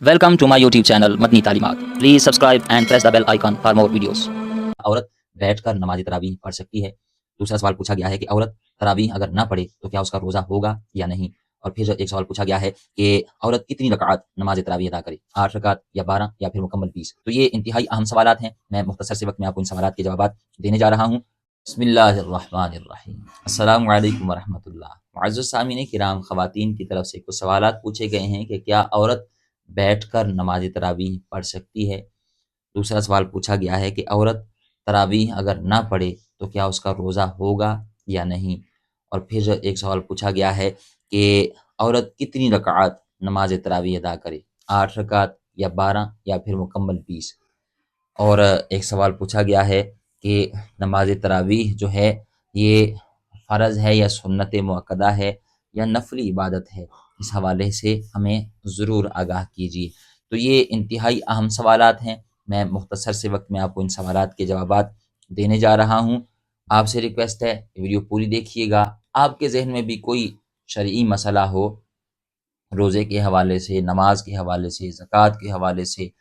Welcome to my YouTube channel Madani तालीमात. Please subscribe and press the bell icon for more videos. औरत बैठकर नमाज तरावीह पढ़ सकती है। दूसरा सवाल पूछा गया है कि औरत तरावीह अगर ना पढ़े तो क्या उसका रोज़ा होगा या नहीं। और फिर एक सवाल पूछा गया है कि औरत कितनी रकात नमाज तरावीह अदा करे, 8 रकात या 12 या फिर मुकम्मल 20। तो ये इंतहाई अहम सवालात हैं। मैं मुख्तसर से वक्त में आपको इन सवालात के जवाब देने जा रहा हूँ। बिस्मिल्लाहिर्रहमानिर्रहीम, अस्सलामु अलैकुम वरहमतुल्लाह। मुअज़्ज़ज़ सामीन किराम, ख़वातीन की तरफ से कुछ सवालात पूछे गए हैं कि क्या औरत बैठकर नमाज तरावीह पढ़ सकती है। दूसरा सवाल पूछा गया है कि औरत तरावीह अगर ना पढ़े तो क्या उसका रोज़ा होगा या नहीं। और फिर एक सवाल पूछा गया है कि औरत कितनी रकात नमाज तरावीह अदा करे, 8 रकात या 12 या फिर मुकम्मल 20। और एक सवाल पूछा गया है कि नमाज तरावीह जो है ये फ़र्ज़ है या सुन्नत मुअक्कदा है या नफली इबादत है। इस हवाले से हमें ज़रूर आगाह कीजिए। तो ये इंतहाई अहम सवालात हैं। मैं मुख्तसर से वक्त में आपको इन सवालात के जवाबात देने जा रहा हूँ। आपसे रिक्वेस्ट है वीडियो पूरी देखिएगा। आपके जहन में भी कोई शरई मसला हो, रोज़े के हवाले से, नमाज के हवाले से, ज़कात के हवाले से,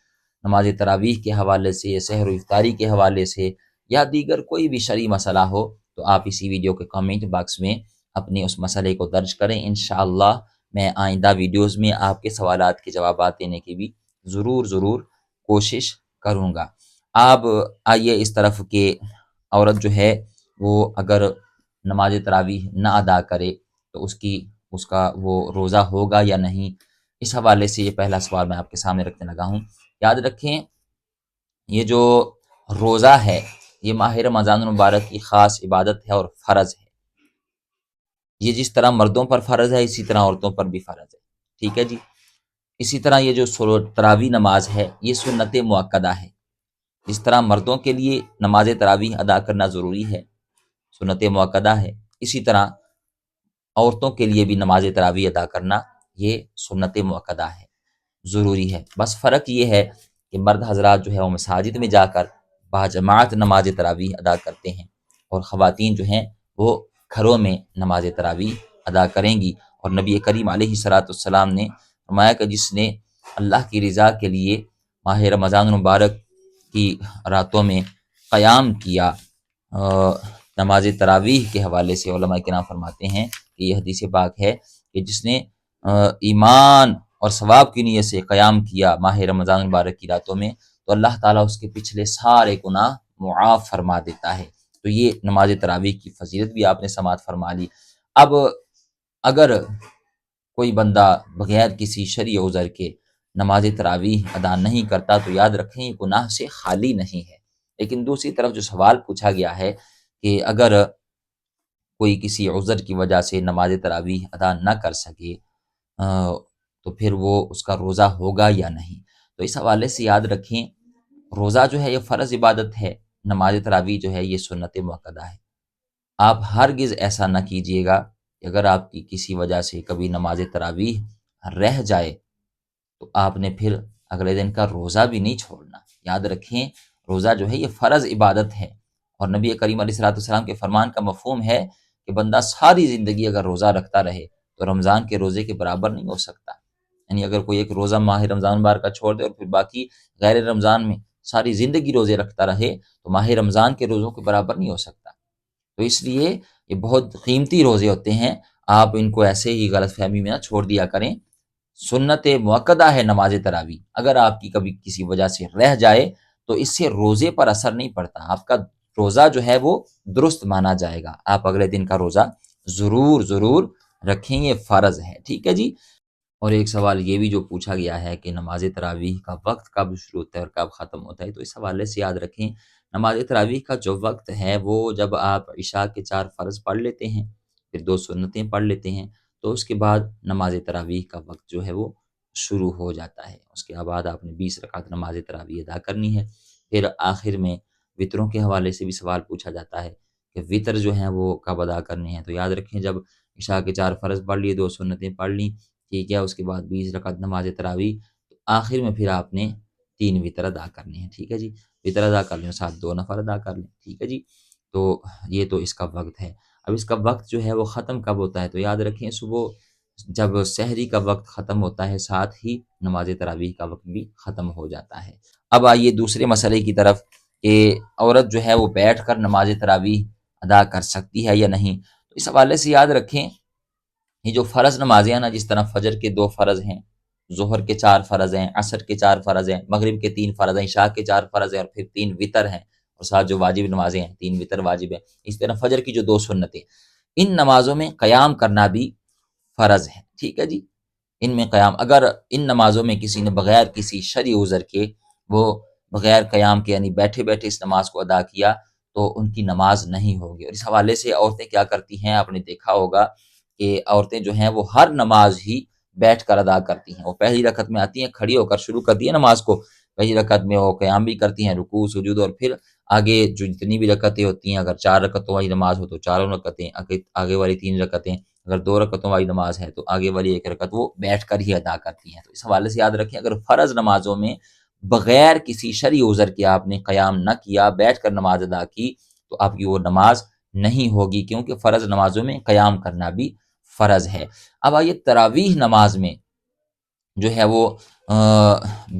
नमाज तरावीह के हवाले से, सहर व इफ्तारी के हवाले से या दीगर कोई भी शरई मसला हो, तो आप इसी वीडियो के कमेंट बॉक्स में अपने उस मसले को दर्ज करें। इंशाअल्लाह मैं आइंदा वीडियोज़ में आपके सवालात के जवाबात देने की भी ज़रूर कोशिश करूँगा। अब आइए इस तरफ कि औरत जो है वो अगर नमाज तरावीह ना अदा करे तो उसका वो रोज़ा होगा या नहीं। इस हवाले से ये पहला सवाल मैं आपके सामने रखने लगा हूँ। याद रखें, ये जो रोज़ा है ये माह रमज़ान मुबारक की ख़ास इबादत है और फ़र्ज़ है। ये जिस तरह मर्दों पर फ़र्ज़ है इसी तरह औरतों पर भी फ़र्ज़ है। ठीक है जी। इसी तरह ये जो तरावी नमाज है ये सुन्नत मुअक्कदा है। जिस तरह मर्दों के लिए नमाज तरावी अदा करना ज़रूरी है, सुन्नत मुअक्कदा है, इसी तरह औरतों के लिए भी नमाज तरावी अदा करना ये सुन्नत मुअक्कदा है, ज़रूरी है। बस फ़र्क ये है कि मर्द हज़रात जो है वो मसाजिद में जाकर बाजमात नमाज तरावी अदा करते हैं और ख़वातीन जो हैं वो घरों में नमाज तरावी अदा करेंगी। और नबी करीम अलैहिस्सलाम ने फरमाया कि जिसने अल्लाह की रज़ा के लिए माह रमज़ान मुबारक की रातों में क़याम किया, नमाज तरावीह के हवाले से उलमा किराम फरमाते हैं कि यह हदीस पाक है कि जिसने ईमान और सवाब की नीयत से क़याम किया माह रमज़ान मुबारक की रातों में, तो अल्लाह ताला उसके पिछले सारे गुनाह मुआफ़ फरमा देता है। तो ये नमाज तरावीह की फजीलत भी आपने समात फरमा ली। अब अगर कोई बंदा बगैर किसी शरई उज़र के नमाज तरावीह अदा नहीं करता तो याद रखें ये गुनाह से खाली नहीं है। लेकिन दूसरी तरफ जो सवाल पूछा गया है कि अगर कोई किसी उज़र की वजह से नमाज तरावीह अदा न कर सके तो फिर वो उसका रोज़ा होगा या नहीं। तो इस हवाले से याद रखें, रोज़ा जो है ये फ़र्ज़ इबादत है, नमाज तरावीह जो है ये सुन्नत मुअक्कदा है। आप हरगिज़ ऐसा न कीजिएगा कि अगर आपकी किसी वजह से कभी नमाज तरावीह रह जाए तो आपने फिर अगले दिन का रोज़ा भी नहीं छोड़ना। याद रखें, रोज़ा जो है ये फ़र्ज़ इबादत है और नबी करीम अलैहिस्सलाम के फरमान का मफ़हूम है कि बंदा सारी ज़िंदगी अगर रोज़ा रखता रहे तो रमज़ान के रोज़े के बराबर नहीं हो सकता। यानी अगर कोई एक रोज़ा माह रमज़ान बार का छोड़ दे और फिर बाकी गैर रमज़ान में सारी ज़िंदगी रोज़े रखता रहे तो माह रमज़ान के रोज़ों के बराबर नहीं हो सकता। तो इसलिए ये बहुत कीमती रोज़े होते हैं, आप इनको ऐसे ही गलतफ़हमी में ना छोड़ दिया करें। सुन्नत मुअक्कदा है नमाज तरावी, अगर आपकी कभी किसी वजह से रह जाए तो इससे रोज़े पर असर नहीं पड़ता, आपका रोज़ा जो है वो दुरुस्त माना जाएगा। आप अगले दिन का रोज़ा ज़रूर रखें, ये फ़र्ज़ है। ठीक है जी। और एक सवाल ये भी जो पूछा गया है कि नमाज तरावीह का वक्त कब शुरू होता है और कब ख़त्म होता है, तो इस हवाले से याद रखें, नमाज तरावीह का जो वक्त है वो जब आप इशा के 4 फ़र्ज़ पढ़ लेते हैं, फिर 2 सुन्नतें पढ़ लेते हैं, तो उसके बाद नमाज तरावीह का वक्त जो है वो शुरू हो जाता है। उसके बाद आपने 20 रकात नमाज तरावीह अदा करनी है। फिर आखिर में वितरों के हवाले से भी सवाल पूछा जाता है कि वितर जो हैं वो कब अदा करने हैं, तो याद रखें जब इशा के 4 फ़र्ज़ पढ़ लिए, 2 सुन्नतें पढ़ लीं, ठीक है, उसके बाद 20 रकात नमाज तरावी, तो आखिर में फिर आपने 3 वितर अदा करने हैं। ठीक है जी। वितर अदा कर लें, साथ 2 नफल अदा कर लें। ठीक है जी। तो ये तो इसका वक्त है। अब इसका वक्त जो है वो ख़त्म कब होता है, तो याद रखें सुबह جب سحری کا وقت ختم ہوتا ہے ساتھ ہی نماز تراویح کا وقت بھی ختم ہو جاتا ہے۔ اب آئیے دوسرے مسئلے کی طرف کہ عورت جو ہے وہ بیٹھ کر نماز تراویح ادا کر سکتی ہے یا نہیں۔ تو اس حوالے سے یاد رکھیں، یہ جو فرض نمازیں ہیں نا، جس طرح فجر کے 2 فرض ہیں، ظہر کے 4 فرض ہیں، عصر کے 4 فرض ہیں، مغرب کے 3 فرض ہیں، عشاء کے 4 فرض ہیں، اور پھر 3 وتر ہیں، اور ساتھ جو واجب نمازیں ہیں 3 وتر واجب ہیں، اس طرح فجر کی جو 2 سنتیں، ان نمازوں میں قیام کرنا بھی فرض ہے، ٹھیک ہے جی۔ ان میں قیام، اگر ان نمازوں میں کسی نے بغیر کسی شرعی عذر کے، وہ بغیر قیام کے یعنی بیٹھے بیٹھے اس نماز کو ادا کیا تو ان کی نماز نہیں ہوگی۔ اور اس حوالے سے عورتیں کیا کرتی ہیں، آپ نے دیکھا ہوگا کہ عورتیں جو ہیں وہ ہر نماز ہی بیٹھ کر ادا کرتی ہیں۔ وہ پہلی رکعت میں آتی ہیں، کھڑی ہو کر شروع کرتی ہیں نماز کو، پہلی رکعت میں وہ قیام بھی کرتی ہیں، رکوع سجود، اور پھر آگے جو جتنی بھی رکعتیں ہوتی ہیں، اگر 4 رکعتوں والی نماز ہو تو چاروں رکعتیں، آگے والی 3 رکعتیں، اگر 2 رکعتوں والی نماز ہے تو آگے والی 1 رکعت وہ بیٹھ کر ہی ادا کرتی ہیں۔ تو اس حوالے سے یاد رکھیں، اگر فرض نمازوں میں بغیر کسی شرعی عذر کے آپ نے قیام نہ کیا، بیٹھ کر نماز ادا کی، تو آپ کی وہ نماز نہیں ہوگی، کیونکہ فرض نمازوں میں قیام کرنا بھی فرض ہے۔ اب آئیے تراویح نماز میں جو ہے وہ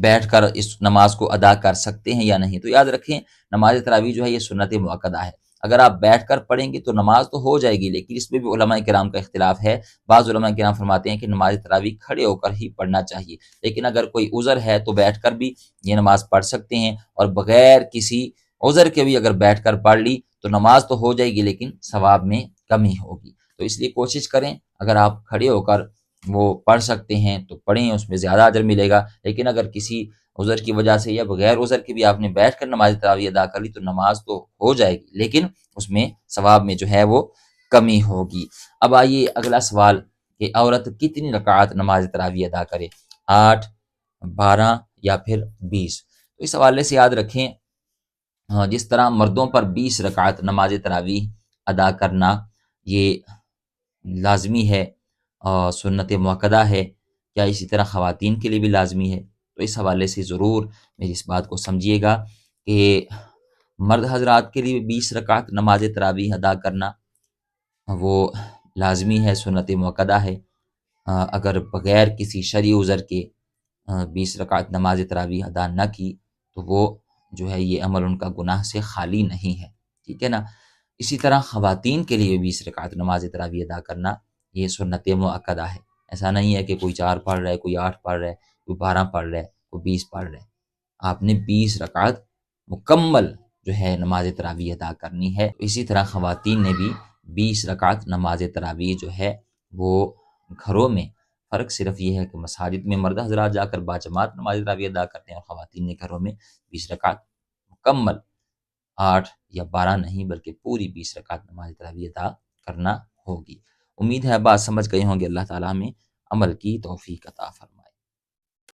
بیٹھ کر اس نماز کو ادا کر سکتے ہیں یا نہیں۔ تو یاد رکھیں، نماز تراویح جو ہے یہ سنت مؤکدہ ہے، اگر آپ بیٹھ کر پڑھیں گے تو نماز تو ہو جائے گی، لیکن اس میں بھی علماء کرام کا اختلاف ہے۔ بعض علماء کرام فرماتے ہیں کہ نماز تراویح کھڑے ہو کر ہی پڑھنا چاہیے، لیکن اگر کوئی عذر ہے تو بیٹھ کر بھی یہ نماز پڑھ سکتے ہیں، اور بغیر کسی عذر کے بھی اگر بیٹھ کر پڑھ لی تو نماز تو ہو جائے گی لیکن ثواب میں کمی ہوگی۔ تو اس لیے کوشش کریں، اگر آپ کھڑے ہو کر وہ پڑھ سکتے ہیں تو پڑھیں، اس میں زیادہ اجر ملے گا، لیکن اگر کسی عذر کی وجہ سے یا بغیر عذر کے بھی آپ نے بیٹھ کر نماز تراویح ادا کر لی تو نماز تو ہو جائے گی، لیکن اس میں ثواب میں جو ہے وہ کمی ہوگی۔ اب آئیے اگلا سوال کہ عورت کتنی رکعات نماز تراویح ادا کرے، 8، 12 یا پھر 20؟ تو اس حوالے سے یاد رکھیں، جس طرح مردوں پر 20 رکعات نماز تراویح ادا کرنا یہ لازمی ہے اور سنت مؤکدہ ہے، کیا اسی طرح خواتین کے لیے بھی لازمی ہے؟ تو اس حوالے سے ضرور میری اس بات کو سمجھیے گا کہ مرد حضرات کے لیے 20 رکعت نماز تراویح ادا کرنا وہ لازمی ہے، سنت مؤکدہ ہے۔ اگر بغیر کسی شرعی عذر کے 20 رکعت نماز تراویح ادا نہ کی تو وہ جو ہے یہ عمل ان کا گناہ سے خالی نہیں ہے، ٹھیک ہے نا۔ اسی طرح خواتین کے لیے 20 رکعت نماز تراویح ادا کرنا یہ سنت مؤکدہ ہے۔ ایسا نہیں ہے کہ کوئی 4 پڑھ رہا ہے، کوئی 8 پڑھ رہا ہے، کوئی 12 پڑھ رہا ہے، کوئی 20 پڑھ رہا ہے، آپ نے 20 رکعت مکمل جو ہے نماز تراویح ادا کرنی ہے۔ اسی طرح خواتین نے بھی 20 رکعت نماز تراویح جو ہے وہ گھروں میں، فرق صرف یہ ہے کہ مساجد میں مرد حضرات جا کر باجماعت نماز تراویح ادا کرتے ہیں، اور خواتین نے گھروں میں 20 رکعت مکمل، 8 یا 12 نہیں بلکہ پوری 20 رکعت نماز تراویح ادا کرنا ہوگی۔ امید ہے بات سمجھ گئے ہوں گے۔ اللہ تعالیٰ میں عمل کی توفیق عطا فرمائے۔